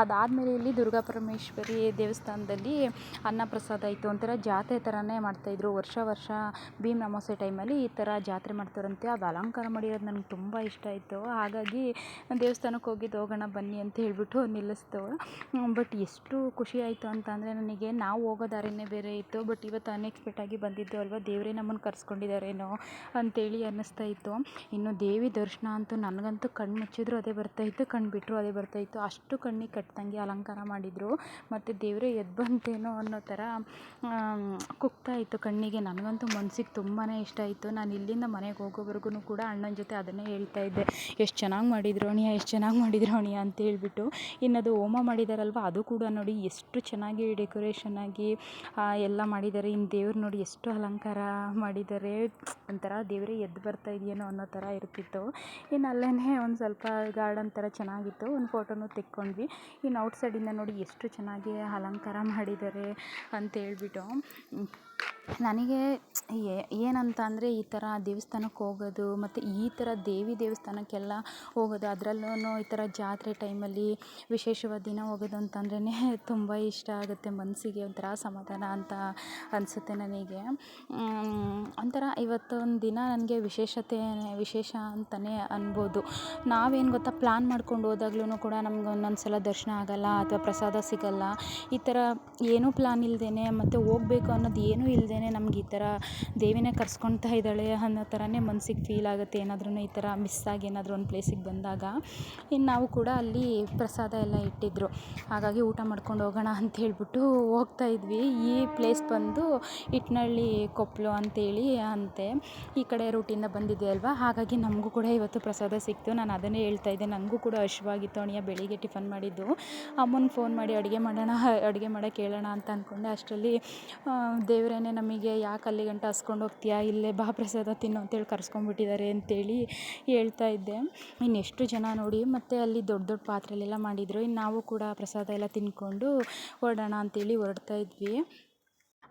ಅದಾದಮೇಲೆ ಇಲ್ಲಿ ದುರ್ಗಾ ಪರಮೇಶ್ವರಿ ದೇವಸ್ಥಾನದಲ್ಲಿ ಅನ್ನಪ್ರಸಾದ ಇತ್ತು. ಒಂಥರ ಜಾತ್ರೆ ಥರನೇ ಮಾಡ್ತಾಯಿದ್ರು. ವರ್ಷ ಭೀಮ್ ಅಮಾವಾಸ್ಯೆ ಟೈಮಲ್ಲಿ ಈ ಥರ ಜಾತ್ರೆ ಮಾಡ್ತಾರಂತೆ. ಅದು ಅಲಂಕಾರ ಮಾಡಿರೋದು ನನಗೆ ತುಂಬ ಇಷ್ಟ ಆಯಿತು. ಹಾಗಾಗಿ ದೇವಸ್ಥಾನಕ್ಕೆ ಹೋಗೋಣ ಬನ್ನಿ ಅಂತ ಹೇಳ್ಬಿಟ್ಟು ನಿಲ್ಲಿಸ್ತು. ಬಟ್ ಎಷ್ಟು ಖುಷಿ ಆಯಿತು ಅಂತ ಅಂದರೆ ನನಗೆ, ನಾವು ಹೋಗೋ ದಾರಿನೇ ಬೇರೆ ಇತ್ತು. ಬಟ್ ಇವತ್ತು ಅನ್ಎಕ್ಸ್ಪೆಕ್ಟಾಗಿ ಬಂದಿದ್ದು ಅಲ್ವಾ, ದೇವರೇ ನಮ್ಮನ್ನು ಕರ್ಸ್ಕೊಂಡಿದ್ದಾರೇನೋ ಅಂತೇಳಿ ಅನ್ನಿಸ್ತಾ ಇತ್ತು. ಇನ್ನು ದೇವಿ ದರ್ಶನ ಅಂತೂ ನನಗಂತೂ ಕಣ್ಣು ಮುಚ್ಚಿದ್ರು ಅದೇ ಬರ್ತಾಯಿತ್ತು, ಕಣ್ಣು ಬಿಟ್ಟರು ಅದೇ ಬರ್ತಾಯಿತ್ತು. ಅಷ್ಟು ಕಣ್ಣಿಗೆ ಕಟ್ಟಂಗೆ ಅಲಂಕಾರ ಮಾಡಿದರು. ಮತ್ತು ದೇವರೇ ಎದ್ದು ಬಂತೇನೋ ಅನ್ನೋ ಥರ ಕುಗ್ತಾ ಇತ್ತು ಕಣ್ಣಿಗೆ. ನನಗಂತೂ ಮನ್ಸಿಗೆ ತುಂಬಾ ಇಷ್ಟ ಆಯಿತು. ನಾನು ಇಲ್ಲಿಂದ ಮನೆಗೆ ಹೋಗೋವರೆಗೂ ಕೂಡ ಅಣ್ಣನ ಜೊತೆ ಅದನ್ನೇ ಹೇಳ್ತಾ ಇದ್ದೆ, ಎಷ್ಟು ಚೆನ್ನಾಗಿ ಮಾಡಿದ್ರು ಅಣ್ಣ, ಎಷ್ಟು ಚೆನ್ನಾಗಿ ಮಾಡಿದ್ರು ಅಣ್ಣ ಅಂತ ಹೇಳ್ಬಿಟ್ಟು. ಇನ್ನದು ಹೋಮ ಮಾಡಿದಾರಲ್ವ, ಅದು ಕೂಡ ನೋಡಿ ಎಷ್ಟು ಚೆನ್ನಾಗಿ ಡೆಕೋರೇಷನ್ ಆಗಿ ಎಲ್ಲ ಮಾಡಿದ್ದಾರೆ. ಇನ್ನು ದೇವ್ರು ನೋಡಿ ಎಷ್ಟು ಅಲಂಕಾರ ಮಾಡಿದ್ದಾರೆ. ಒಂಥರ ದೇವರೇ ಎದ್ದು ಬರ್ತಾ ಇದೆಯೇನೋ ಅನ್ನೋ ಥರ ಇರ್ತಿತ್ತು. ಇನ್ನು ಅಲ್ಲೇ ಒಂದು ಸ್ವಲ್ಪ ಗಾರ್ಡನ್ ಥರ ಚೆನ್ನಾಗಿತ್ತು, ಒಂದು ಫೋಟೋನು ತೆಕ್ಕೊಂಡ್ವಿ. ಇನ್ನು ಔಟ್ಸೈಡಿಂದ ನೋಡಿ ಎಷ್ಟು ಚೆನ್ನಾಗಿ ಅಲಂಕಾರ ಮಾಡಿದ್ದಾರೆ ಅಂತ ಹೇಳ್ಬಿಟ್ಟು. ನನಗೆ ಏನಂತ ಅಂದರೆ, ಈ ಥರ ದೇವಸ್ಥಾನಕ್ಕೆ ಹೋಗೋದು ಮತ್ತು ಈ ಥರ ದೇವಿ ದೇವಸ್ಥಾನಕ್ಕೆಲ್ಲ ಹೋಗೋದು, ಅದರಲ್ಲೂ ಈ ಥರ ಜಾತ್ರೆ ಟೈಮಲ್ಲಿ ವಿಶೇಷವಾದ ದಿನ ಹೋಗೋದು ಅಂತಂದ್ರೇ ತುಂಬ ಇಷ್ಟ ಆಗುತ್ತೆ. ಮನಸ್ಸಿಗೆ ಒಂಥರ ಸಮಾಧಾನ ಅಂತ ಅನಿಸುತ್ತೆ ನನಗೆ. ಒಂಥರ ಇವತ್ತೊಂದು ದಿನ ನನಗೆ ವಿಶೇಷ ಅಂತಲೇ ಅನ್ಬೋದು. ನಾವೇನು ಗೊತ್ತಾ, ಪ್ಲ್ಯಾನ್ ಮಾಡ್ಕೊಂಡು ಹೋದಾಗ್ಲೂ ಕೂಡ ನಮ್ಗೆ ಒಂದೊಂದು ಸಲ ದರ್ಶನ ಆಗೋಲ್ಲ ಅಥವಾ ಪ್ರಸಾದ ಸಿಗೋಲ್ಲ. ಈ ಥರ ಏನೂ ಪ್ಲ್ಯಾನ್ ಇಲ್ಲದೇ ಮತ್ತು ಹೋಗಬೇಕು ಅನ್ನೋದು ಏನೂ ಇಲ್ಲದೇ ನಮ್ಗೆ ಈ ಥರ ದೇವಿನೇ ಕರ್ಸ್ಕೊಳ್ತಾ ಇದ್ದಾಳೆ ಅನ್ನೋ ಥರನೇ ಮನ್ಸಿಗೆ ಫೀಲ್ ಆಗುತ್ತೆ. ಏನಾದ್ರೂ ಈ ಥರ ಮಿಸ್ ಆಗಿ ಏನಾದರೂ ಒಂದು ಪ್ಲೇಸಿಗೆ ಬಂದಾಗ. ಇನ್ನು ನಾವು ಕೂಡ ಅಲ್ಲಿ ಪ್ರಸಾದ ಎಲ್ಲ ಇಟ್ಟಿದ್ದರು, ಹಾಗಾಗಿ ಊಟ ಮಾಡ್ಕೊಂಡು ಹೋಗೋಣ ಅಂತ ಹೇಳ್ಬಿಟ್ಟು ಹೋಗ್ತಾ ಇದ್ವಿ. ಈ ಪ್ಲೇಸ್ ಬಂದು ಇಟ್ನಳ್ಳಿ ಕೊಪ್ಪಲು ಅಂತೇಳಿ ಅಂತೆ. ಈ ಕಡೆ ರೂಟಿಂದ ಬಂದಿದ್ದೆ ಅಲ್ವಾ, ಹಾಗಾಗಿ ನಮಗೂ ಕೂಡ ಇವತ್ತು ಪ್ರಸಾದ ಸಿಕ್ತು. ನಾನು ಅದನ್ನೇ ಹೇಳ್ತಾ ಇದ್ದೆ, ನನಗೂ ಕೂಡ ಹಸಿವಾಗಿತ್ತು ಅಣ್ಣ. ಬೆಳಿಗ್ಗೆ ಟಿಫನ್ ಮಾಡಿದ್ದು, ಅಮ್ಮನಿಗೆ ಫೋನ್ ಮಾಡಿ ಅಡುಗೆ ಮಾಡೋಕ್ಕೆ ಹೇಳೋಣ ಅಂತ ಅಂದ್ಕೊಂಡೆ. ಅಷ್ಟರಲ್ಲಿ ದೇವರೇನೆ ನಮಗೆ, ಯಾಕೆ ಅಲ್ಲಿ ಗಂಟ ಹಸ್ಕೊಂಡು ಹೋಗ್ತೀಯಾ, ಇಲ್ಲೇ ಬಾ ಪ್ರಸಾದ ತಿನ್ನು ಅಂತೇಳಿ ಕರ್ಸ್ಕೊಂಡ್ಬಿಟ್ಟಿದ್ದಾರೆ ಅಂತೇಳಿ ಹೇಳ್ತಾ ಇದ್ದೆ. ಇನ್ನೆಷ್ಟು ಜನ ನೋಡಿ, ಮತ್ತು ಅಲ್ಲಿ ದೊಡ್ಡ ಪಾತ್ರೆಯಲ್ಲೆಲ್ಲ ಮಾಡಿದರು. ಇನ್ನು ನಾವು ಕೂಡ ಪ್ರಸಾದ ಎಲ್ಲ ತಿಂದ್ಕೊಂಡು ಹೊರಡೋಣ ಅಂತೇಳಿ ಹೊರಡ್ತಾ ಇದ್ವಿ.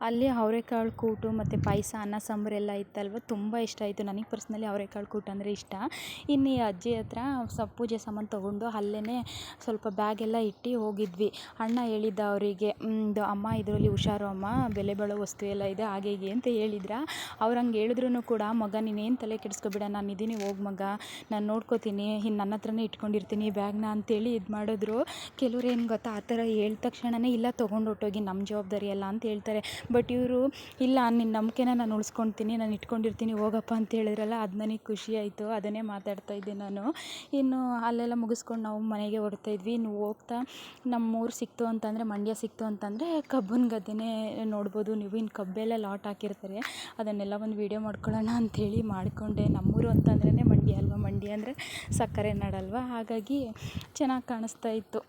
ಅಲ್ಲಿ ಅವರೆಕಾಳು ಕೂಟು ಮತ್ತು ಪಾಯಸ, ಅನ್ನ ಸಾಂಬಾರು ಎಲ್ಲ ಇತ್ತಲ್ವ, ತುಂಬ ಇಷ್ಟ ಆಯಿತು. ನನಗೆ ಪರ್ಸ್ನಲಿ ಅವರೆಕಾಳು ಕೂಟು ಅಂದರೆ ಇಷ್ಟ. ಇನ್ನು ಈ ಅಜ್ಜಿ ಹತ್ರ ಪೂಜೆ ಸಾಮಾನು ತೊಗೊಂಡು ಅಲ್ಲೇ ಸ್ವಲ್ಪ ಬ್ಯಾಗೆಲ್ಲ ಇಟ್ಟು ಹೋಗಿದ್ವಿ. ಅಣ್ಣ ಹೇಳಿದ್ದ ಅವರಿಗೆ, ಅಮ್ಮ ಇದರಲ್ಲಿ ಹುಷಾರು ಅಮ್ಮ, ಬೆಲೆ ಬಾಳೋ ವಸ್ತು ಎಲ್ಲ ಇದೆ ಹಾಗೆ ಹೀಗೆ ಅಂತ ಹೇಳಿದ್ರ. ಅವ್ರು ಹಂಗೆ ಹೇಳಿದ್ರು ಕೂಡ, ಮಗ ನೀನೇನು ತಲೆ ಕೆಡಿಸ್ಕೊಬೇಡ, ನಾನು ಇದ್ದೀನಿ, ಹೋಗಿ ಮಗ, ನಾನು ನೋಡ್ಕೋತೀನಿ, ಇನ್ನು ನನ್ನ ಹತ್ರನೇ ಇಟ್ಕೊಂಡಿರ್ತೀನಿ ಬ್ಯಾಗ್ನ ಅಂತೇಳಿ ಇದು ಮಾಡಿದ್ರು. ಕೆಲವ್ರು ಏನು ಗೊತ್ತಾ, ಆ ಥರ ಹೇಳಿದ ತಕ್ಷಣವೇ ಇಲ್ಲ ತೊಗೊಂಡು ಹೊಟ್ಟೋಗಿ, ನಮ್ಮ ಜವಾಬ್ದಾರಿ ಅಲ್ಲ ಅಂತ ಹೇಳ್ತಾರೆ. ಬಟ್ ಇವರು ಇಲ್ಲ, ನಿನ್ನ ನಂಬಿಕೆನ ನಾನು ಉಳಿಸ್ಕೊಳ್ತೀನಿ, ನಾನು ಇಟ್ಕೊಂಡಿರ್ತೀನಿ, ಹೋಗಪ್ಪ ಅಂತ ಹೇಳಿದ್ರಲ್ಲ, ಅದು ನನಗೆ ಖುಷಿ ಆಯಿತು. ಅದನ್ನೇ ಮಾತಾಡ್ತಾ ಇದ್ದೆ ನಾನು. ಇನ್ನು ಅಲ್ಲೆಲ್ಲ ಮುಗಿಸ್ಕೊಂಡು ನಾವು ಮನೆಗೆ ಹೊರಡ್ತಾ ಇದ್ವಿ. ಇನ್ನು ಹೋಗ್ತಾ ನಮ್ಮೂರು ಸಿಕ್ತು ಅಂತಂದರೆ, ಮಂಡ್ಯ ಸಿಕ್ತು ಅಂತಂದರೆ ಕಬ್ಬನ ಗದ್ದೆನೇ ನೋಡ್ಬೋದು ನೀವು. ಇನ್ನು ಕಬ್ಬೆಲ್ಲ ಲಾಟ್ ಹಾಕಿರ್ತಾರೆ, ಅದನ್ನೆಲ್ಲ ಒಂದು ವೀಡಿಯೋ ಮಾಡ್ಕೊಳ್ಳೋಣ ಅಂಥೇಳಿ ಮಾಡಿಕೊಂಡೆ. ನಮ್ಮೂರು ಅಂತಂದ್ರೇ ಮಂಡ್ಯ ಅಲ್ವಾ, ಮಂಡ್ಯ ಅಂದರೆ ಸಕ್ಕರೆ ನಾಡಲ್ವ, ಹಾಗಾಗಿ ಚೆನ್ನಾಗಿ ಕಾಣಿಸ್ತಾ ಇತ್ತು.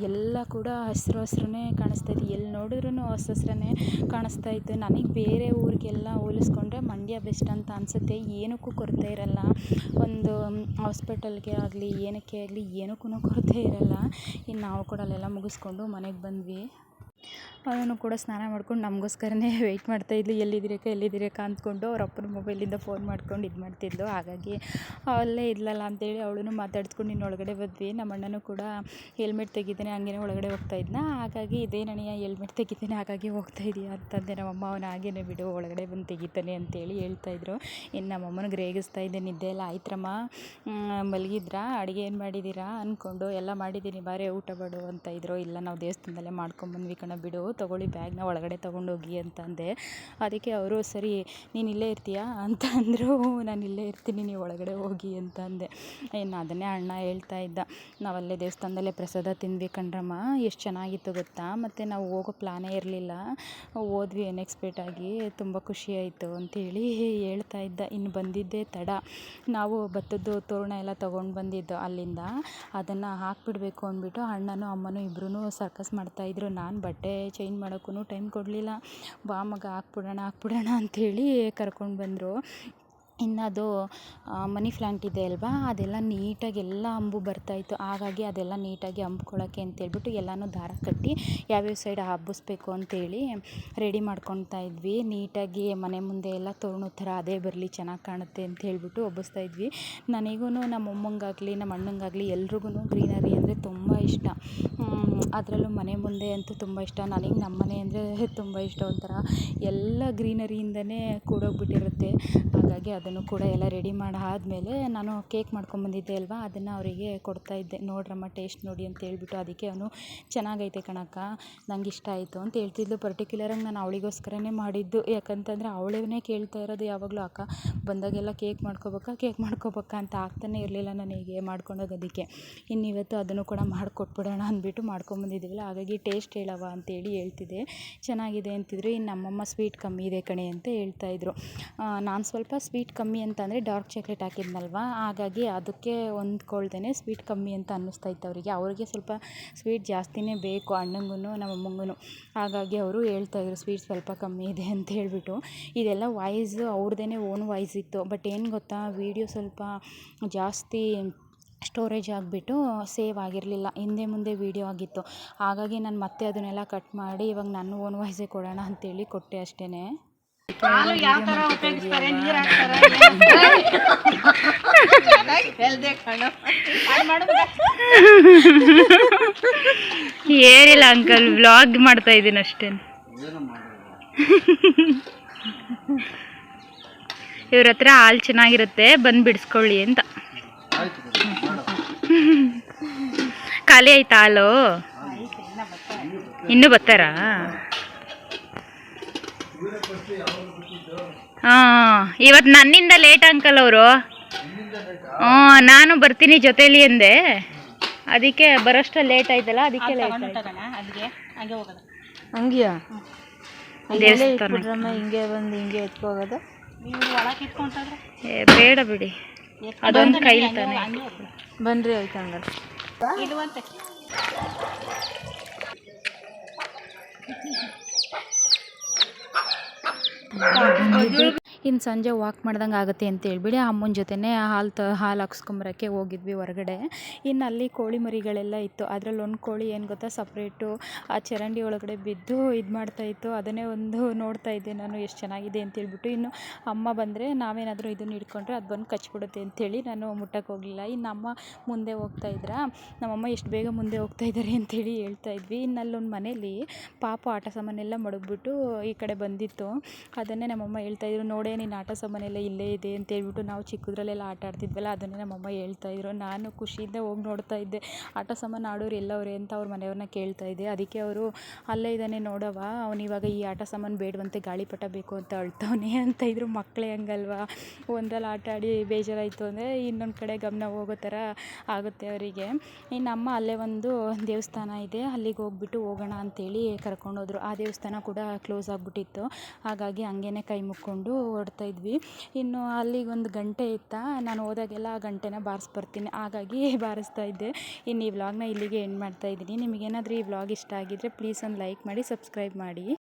ಎಲ್ಲ ಕೂಡ ಹಸಿರೇ ಕಾಣಿಸ್ತಾ ಇತ್ತು, ಎಲ್ಲಿ ನೋಡಿದ್ರೂ ಹಸಿರೇ ಕಾಣಿಸ್ತಾ ಇತ್ತು. ನನಗೆ ಬೇರೆ ಊರಿಗೆಲ್ಲ ಹೋಲಿಸ್ಕೊಂಡ್ರೆ ಮಂಡ್ಯ ಬೆಸ್ಟ್ ಅಂತ ಅನಿಸುತ್ತೆ. ಏನಕ್ಕೂ ಕೊರತೆ ಇರಲ್ಲ, ಒಂದು ಹಾಸ್ಪಿಟಲ್ಗೆ ಆಗಲಿ ಏನಕ್ಕೆ ಆಗಲಿ ಏನಕ್ಕೂ ಕೊರತೆ ಇರಲ್ಲ. ಇನ್ನು ನಾವು ಕೂಡ ಅಲ್ಲೆಲ್ಲ ಮುಗಿಸ್ಕೊಂಡು ಮನೆಗೆ ಬಂದ್ವಿ. ಅವನು ಕೂಡ ಸ್ನಾನ ಮಾಡ್ಕೊಂಡು ನಮಗೋಸ್ಕರನೇ ವೆಯ್ಟ್ ಮಾಡ್ತಾಯಿದ್ಲು, ಎಲ್ಲಿದ್ದೀರಕ್ಕ ಅಂದ್ಕೊಂಡು. ಅವ್ರ ಅಪ್ಪನ ಮೊಬೈಲಿಂದ ಫೋನ್ ಮಾಡ್ಕೊಂಡು ಇದು ಮಾಡ್ತಿದ್ಲು. ಹಾಗಾಗಿ ಅಲ್ಲೇ ಇದ್ಲಲ್ಲ ಅಂತೇಳಿ ಅವಳನ್ನು ಮಾತಾಡ್ಸ್ಕೊಂಡು ಇನ್ನು ಒಳಗಡೆ ಬಂದ್ವಿ. ನಮ್ಮ ಅಣ್ಣನೂ ಕೂಡ ಹೆಲ್ಮೆಟ್ ತೆಗಿತಾನೆ, ಹಂಗೇ ಒಳಗಡೆ ಹೋಗ್ತಾ ಇದ್ನ. ಹಾಗಾಗಿ ಇದೇನಣ್ಣ ಹೆಲ್ಮೆಟ್ ತೆಗಿತಾನೆ ಹಾಗಾಗಿ ಹೋಗ್ತಾ ಇದೆಯಾ ಅಂತಂದೆ. ನಮ್ಮಮ್ಮ ಅವನು ಹಾಗೇನೆ ಬಿಡು, ಒಳಗಡೆ ಬಂದು ತೆಗಿತಾನೆ ಅಂತೇಳಿ ಹೇಳ್ತಾಯಿದ್ರು. ಇನ್ನು ನಮ್ಮಮ್ಮನಿಗೆ ರೇಗಿಸ್ತಾ ಇದ್ದೆ, ನಿದ್ದೆ ಎಲ್ಲ ಆಯ್ತ್ರಮ್ಮ, ಮಲಗಿದ್ರಾ, ಅಡುಗೆ ಏನು ಮಾಡಿದ್ದೀರಾ ಅಂದ್ಕೊಂಡು. ಎಲ್ಲ ಮಾಡಿದ್ದೀನಿ ಬಾರೆ ಊಟ ಮಾಡು ಅಂತ ಇದ್ರು. ಇಲ್ಲ ನಾವು ದೇವಸ್ಥಾನದಲ್ಲೇ ಮಾಡ್ಕೊಂಬಂದ್ವಿ ಕಣ, ಬಿಡು ತೊಗೊಳ್ಳಿ ಬ್ಯಾಗ್ನ ಒಳಗಡೆ ತೊಗೊಂಡೋಗಿ ಅಂತಂದೆ. ಅದಕ್ಕೆ ಅವರು ಸರಿ ನೀನು ಇಲ್ಲೇ ಇರ್ತೀಯಾ ಅಂತ ಅಂದರು. ನಾನು ಇಲ್ಲೇ ಇರ್ತೀನಿ, ನೀವು ಒಳಗಡೆ ಹೋಗಿ ಅಂತಂದೆ. ಇನ್ನು ಅದನ್ನೇ ಅಣ್ಣ ಹೇಳ್ತಾ ಇದ್ದ, ನಾವಲ್ಲೇ ದೇವಸ್ಥಾನದಲ್ಲೇ ಪ್ರಸಾದ ತಿಂದ್ವಿ ಕಣ್ರಮ್ಮ, ಎಷ್ಟು ಚೆನ್ನಾಗಿತ್ತು ಗೊತ್ತಾ, ಮತ್ತು ನಾವು ಹೋಗೋ ಪ್ಲ್ಯಾನೇ ಇರಲಿಲ್ಲ, ಹೋದ್ವಿ ಅನ್ಎಕ್ಸ್ಪೆಕ್ಟಾಗಿ, ತುಂಬ ಖುಷಿ ಆಯಿತು ಅಂತೇಳಿ ಹೇಳ್ತಾ ಇದ್ದ. ಇನ್ನು ಬಂದಿದ್ದೇ ತಡ, ನಾವು ಭತ್ತದ್ದು ತೋರಣ ಎಲ್ಲ ತೊಗೊಂಡು ಬಂದಿದ್ದು ಅಲ್ಲಿಂದ, ಅದನ್ನು ಹಾಕ್ಬಿಡ್ಬೇಕು ಅಂದ್ಬಿಟ್ಟು ಅಣ್ಣನೂ ಅಮ್ಮನೂ ಇಬ್ಬರೂ ಸರ್ಕಸ್ ಮಾಡ್ತಾಯಿದ್ರು. ನಾನು ಬಟ್ಟೆ ಚೇಂಜ್ ಮಾಡೋಕ್ಕೂ ಟೈಮ್ ಕೊಡಲಿಲ್ಲ. ಬಾ ಮಗ ಹಾಕ್ಬಿಡೋಣ ಅಂಥೇಳಿ ಕರ್ಕೊಂಡು ಬಂದರು. ಇನ್ನು ಅದು ಮನಿ ಪ್ಲ್ಯಾಂಟ್ ಇದೆ ಅಲ್ವಾ, ಅದೆಲ್ಲ ನೀಟಾಗಿ ಎಲ್ಲ ಅಂಬು ಬರ್ತಾಯಿತ್ತು. ಹಾಗಾಗಿ ಅದೆಲ್ಲ ನೀಟಾಗಿ ಹಂಬ್ಕೊಳ್ಳೋಕ್ಕೆ ಅಂತೇಳ್ಬಿಟ್ಟು ಎಲ್ಲನೂ ದಾರ ಕಟ್ಟಿ ಯಾವ್ಯಾವ ಸೈಡ್ ಹಬ್ಬಿಸ್ಬೇಕು ಅಂತೇಳಿ ರೆಡಿ ಮಾಡ್ಕೊತಾ ಇದ್ವಿ. ನೀಟಾಗಿ ಮನೆ ಮುಂದೆ ಎಲ್ಲ ತೋರಣ ಥರ ಅದೇ ಬರಲಿ, ಚೆನ್ನಾಗಿ ಕಾಣುತ್ತೆ ಅಂತ ಹೇಳ್ಬಿಟ್ಟು ಹಬ್ಬಿಸ್ತಾ ಇದ್ವಿ. ನನಗೂ ನಮ್ಮ ಅಮ್ಮಂಗಾಗಲಿ ನಮ್ಮ ಅಣ್ಣಂಗಾಗಲಿ ಎಲ್ರಿಗೂ ಗ್ರೀನರಿ ಅಂದರೆ ತುಂಬ ಇಷ್ಟ. ಅದರಲ್ಲೂ ಮನೆ ಮುಂದೆ ಅಂತೂ ತುಂಬ ಇಷ್ಟ. ನನಗೆ ನಮ್ಮ ಮನೆ ಅಂದರೆ ತುಂಬ ಇಷ್ಟ. ಒಂಥರ ಎಲ್ಲ ಗ್ರೀನರಿಯಿಂದನೇ ಕೂಡೋಗ್ಬಿಟ್ಟಿರುತ್ತೆ. ಹಾಗಾಗಿ ಅದನ್ನು ಕೂಡ ಎಲ್ಲ ರೆಡಿ ಮಾಡಿ ಆದಮೇಲೆ ನಾನು ಕೇಕ್ ಮಾಡ್ಕೊಂಬಂದಿದ್ದೆ ಅಲ್ವಾ, ಅದನ್ನು ಅವರಿಗೆ ಕೊಡ್ತಾಯಿದ್ದೆ. ನೋಡ್ರಮ್ಮ ಟೇಸ್ಟ್ ನೋಡಿ ಅಂತ ಹೇಳ್ಬಿಟ್ಟು. ಅದಕ್ಕೆ ಅವನು ಚೆನ್ನಾಗೈತೆ ಕಣಕ್ಕ, ನಂಗೆ ಇಷ್ಟ ಆಯಿತು ಅಂತ ಹೇಳ್ತಿದ್ಲು. ಪರ್ಟಿಕ್ಯುಲರಾಗಿ ನಾನು ಅವಳಿಗೋಸ್ಕರನೇ ಮಾಡಿದ್ದು. ಯಾಕಂತಂದರೆ ಅವಳೇ ಕೇಳ್ತಾ ಇರೋದು ಯಾವಾಗಲೂ, ಅಕ್ಕ ಬಂದಾಗೆಲ್ಲ ಕೇಕ್ ಮಾಡ್ಕೋಬೇಕಾ ಅಂತ. ಆಗ್ತಾನೆ ಇರಲಿಲ್ಲ ನನಗೆ ಮಾಡ್ಕೊಂಡೋಗೋದಕ್ಕೆ. ಇನ್ನಿವತ್ತು ಅದನ್ನು ಕೂಡ ಮಾಡಿಕೊಟ್ಬಿಡೋಣ ಅಂದ್ಬಿಟ್ಟು ಮಾಡ್ಕೊಂಬಂದಿದ್ದೀವಲ್ಲ, ಹಾಗಾಗಿ ಟೇಸ್ಟ್ ಹೇಳವ ಅಂತೇಳಿ ಹೇಳ್ತಿದ್ದೆ. ಚೆನ್ನಾಗಿದೆ ಅಂತಿದ್ರು. ಇನ್ನು ನಮ್ಮಮ್ಮ ಸ್ವೀಟ್ ಕಮ್ಮಿ ಇದೆ ಕಣೆ ಅಂತ ಹೇಳ್ತಾಯಿದ್ರು. ನಾನು ಸ್ವಲ್ಪ ಸ್ವೀಟ್ ಕಮ್ಮಿ ಅಂತಂದರೆ ಡಾರ್ಕ್ ಚಾಕ್ಲೇಟ್ ಹಾಕಿದ್ನಲ್ವ, ಹಾಗಾಗಿ ಅದಕ್ಕೆ ಹೊಂದ್ಕೊಳ್ದೇ ಸ್ವೀಟ್ ಕಮ್ಮಿ ಅಂತ ಅನ್ನಿಸ್ತಾಯಿತ್ತು ಅವರಿಗೆ. ಅವ್ರಿಗೆ ಸ್ವಲ್ಪ ಸ್ವೀಟ್ ಜಾಸ್ತಿನೇ ಬೇಕು, ಅಣ್ಣಂಗೂ ನಮ್ಮ ಅಮ್ಮಂಗೂ. ಹಾಗಾಗಿ ಅವರು ಹೇಳ್ತಾಯಿದ್ರು ಸ್ವೀಟ್ ಸ್ವಲ್ಪ ಕಮ್ಮಿ ಇದೆ ಅಂತ ಹೇಳ್ಬಿಟ್ಟು. ಇದೆಲ್ಲ ವಾಯ್ಸು ಅವ್ರದ್ದೇ ಓನ್ ವಾಯ್ಸ್ ಇತ್ತು. ಬಟ್ ಏನು ಗೊತ್ತಾ, ವೀಡಿಯೋ ಸ್ವಲ್ಪ ಜಾಸ್ತಿ ಸ್ಟೋರೇಜ್ ಆಗಿಬಿಟ್ಟು ಸೇವ್ ಆಗಿರಲಿಲ್ಲ, ಹಿಂದೆ ಮುಂದೆ ವೀಡಿಯೋ ಆಗಿತ್ತು. ಹಾಗಾಗಿ ನಾನು ಮತ್ತೆ ಅದನ್ನೆಲ್ಲ ಕಟ್ ಮಾಡಿ ಇವಾಗ ನನ್ನ ಓನ್ ವಾಯ್ಸೇ ಕೊಡೋಣ ಅಂತೇಳಿ ಕೊಟ್ಟೆ ಅಷ್ಟೇ. ಯಾವ ಥರ ಉಪಯೋಗಿಸ್ತಾರೆ, ನೀರು ಹಾಕ್ತಾರೆ ಏನಿಲ್ಲ ಅಂಕಲ್, ವ್ಲಾಗ್ ಮಾಡ್ತಾ ಇದ್ದೀನಿ ಅಷ್ಟೇ. ಇವ್ರ ಹತ್ರ ಹಾಲು ಚೆನ್ನಾಗಿರುತ್ತೆ, ಬಂದು ಬಿಡಿಸ್ಕೊಳ್ಳಿ ಅಂತ. ಖಾಲಿ ಆಯ್ತಾ ಹಾಲು? ಇನ್ನೂ ಬರ್ತಾರಾ? ಹಾಂ, ಇವತ್ತು ನನ್ನಿಂದ ಲೇಟ್ ಅಂಕಲ್ ಅವರು. ನಾನು ಬರ್ತೀನಿ ಜೊತೇಲಿ ಅಂದೆ, ಅದಕ್ಕೆ ಬರೋಷ್ಟ ಲೇಟ್ ಆಯ್ತಲ್ಲ, ಅದಕ್ಕೆ ಲೇಟ್ ಆಯ್ತು. ಹಂಗೆಯಾ? ದೇವಸ್ಥಾನ ಹಿಂಗೆ ಬಂದು ಹಿಂಗೆ ಎತ್ಕೋಗೋದು? ಬೇಡ ಬಿಡಿ, ಅದೊಂದು ಕೈಲಿ ತಾನೆ. ಬನ್ರಿ ಆಯ್ತು ಹಂಗಾರೆ. ಇನ್ನು ಸಂಜೆ ವಾಕ್ ಮಾಡ್ದಂಗೆ ಆಗುತ್ತೆ ಅಂತ ಹೇಳ್ಬಿಡಿ ಅಮ್ಮನ ಜೊತೆನೇ ಹಾಲು ಹಾಕ್ಸ್ಕೊಂಬರೋಕ್ಕೆ ಹೋಗಿದ್ವಿ ಹೊರಗಡೆ. ಇನ್ನು ಅಲ್ಲಿ ಕೋಳಿ ಮರಿಗಳೆಲ್ಲ ಇತ್ತು. ಅದರಲ್ಲಿ ಒಂದು ಕೋಳಿ ಏನು ಗೊತ್ತಾ, ಸಪ್ರೇಟು ಆ ಚರಂಡಿ ಒಳಗಡೆ ಬಿದ್ದು ಇದು ಮಾಡ್ತಾಯಿತ್ತು. ಅದನ್ನೇ ಒಂದು ನೋಡ್ತಾ ಇದ್ದೆ ನಾನು, ಎಷ್ಟು ಚೆನ್ನಾಗಿದೆ ಅಂತೇಳ್ಬಿಟ್ಟು. ಇನ್ನು ಅಮ್ಮ ಬಂದರೆ ನಾವೇನಾದರೂ ಇದನ್ನು ಹಿಡ್ಕೊಂಡ್ರೆ ಅದು ಬಂದು ಕಚ್ಬಿಡುತ್ತೆ ಅಂಥೇಳಿ ನಾನು ಮುಟ್ಟಕ್ಕೆ ಹೋಗಲಿಲ್ಲ. ಇನ್ನು ಅಮ್ಮ ಮುಂದೆ ಹೋಗ್ತಾಯಿದ್ರಾ, ನಮ್ಮಮ್ಮ ಎಷ್ಟು ಬೇಗ ಮುಂದೆ ಹೋಗ್ತಾ ಇದ್ದಾರೆ ಅಂಥೇಳಿ ಹೇಳ್ತಾ ಇದ್ವಿ. ಇನ್ನು ಅಲ್ಲೊಂದು ಮನೇಲಿ ಪಾಪು ಆಟ ಸಾಮಾನೆಲ್ಲ ಮಡಗ್ಬಿಟ್ಟು ಈ ಕಡೆ ಬಂದಿತ್ತು. ಅದನ್ನೇ ನಮ್ಮಮ್ಮ ಹೇಳ್ತಾಯಿದ್ರು, ನೋಡೇ ನೀನು ಆಟ ಸಾಮಾನೆಲ್ಲ ಇಲ್ಲೇ ಇದೆ ಅಂತ ಹೇಳ್ಬಿಟ್ಟು. ನಾವು ಚಿಕ್ಕದ್ರಲ್ಲೆಲ್ಲ ಆಟ ಆಡ್ತಿದ್ವಲ್ಲ, ಅದನ್ನೇ ನಮ್ಮಮ್ಮ ಹೇಳ್ತಾಯಿದ್ರು. ನಾನು ಖುಷಿಯಿಂದ ಹೋಗಿ ನೋಡ್ತಾ ಇದ್ದೆ, ಆಟ ಸಾಮಾನು ಆಡೋರು ಎಲ್ಲವ್ರೆ ಅಂತ ಅವ್ರ ಮನೆಯವ್ರನ್ನ ಕೇಳ್ತಾ ಇದ್ದೆ. ಅದಕ್ಕೆ ಅವರು, ಅಲ್ಲೇ ಇದ್ದಾನೆ ನೋಡವ, ಅವ್ನು ಇವಾಗ ಈ ಆಟ ಸಾಮಾನು ಬೇಡವಂತೆ, ಗಾಳಿಪಟ ಬೇಕು ಅಂತ ಅಳ್ತವನೆ ಅಂತ ಇದ್ರು. ಮಕ್ಕಳೇ ಹಂಗಲ್ವಾ, ಒಂದ್ರಲ್ಲಿ ಆಟ ಆಡಿ ಬೇಜಾರಾಯಿತು ಅಂದರೆ ಇನ್ನೊಂದು ಕಡೆ ಗಮನ ಹೋಗೋ ಥರ ಆಗುತ್ತೆ ಅವರಿಗೆ. ಇನ್ನು ಅಮ್ಮ ಅಲ್ಲೇ ಒಂದು ದೇವಸ್ಥಾನ ಇದೆ, ಅಲ್ಲಿಗೆ ಹೋಗ್ಬಿಟ್ಟು ಹೋಗೋಣ ಅಂತೇಳಿ ಕರ್ಕೊಂಡೋದ್ರು. ಆ ದೇವಸ್ಥಾನ ಕೂಡ ಕ್ಲೋಸ್ ಆಗಿಬಿಟ್ಟಿತ್ತು. ಹಾಗಾಗಿ ಹಂಗೇ ಕೈ ಮುಕ್ಕೊಂಡು ಹೊರಡ್ತಾ ಇದ್ವಿ. ಇನ್ನು ಅಲ್ಲಿಗೊಂದು ಗಂಟೆ ಇತ್ತಾ, ನಾನು ಹೋದಾಗೆಲ್ಲ ಆ ಗಂಟೆನ ಬಾರಿಸ್ಬರ್ತೀನಿ, ಹಾಗಾಗಿ ಬಾರಿಸ್ತಾ ಇದ್ದೆ. ಇನ್ನು ಈ ವ್ಲಾಗ್ನ ಇಲ್ಲಿಗೆ ಎಂಡ್ ಮಾಡ್ತಾ ಇದ್ದೀನಿ. ನಿಮಗೇನಾದರೂ ಈ ವ್ಲಾಗ್ ಇಷ್ಟ ಆಗಿದ್ದರೆ ಪ್ಲೀಸ್ ಒಂದು ಲೈಕ್ ಮಾಡಿ, ಸಬ್ಸ್ಕ್ರೈಬ್ ಮಾಡಿ.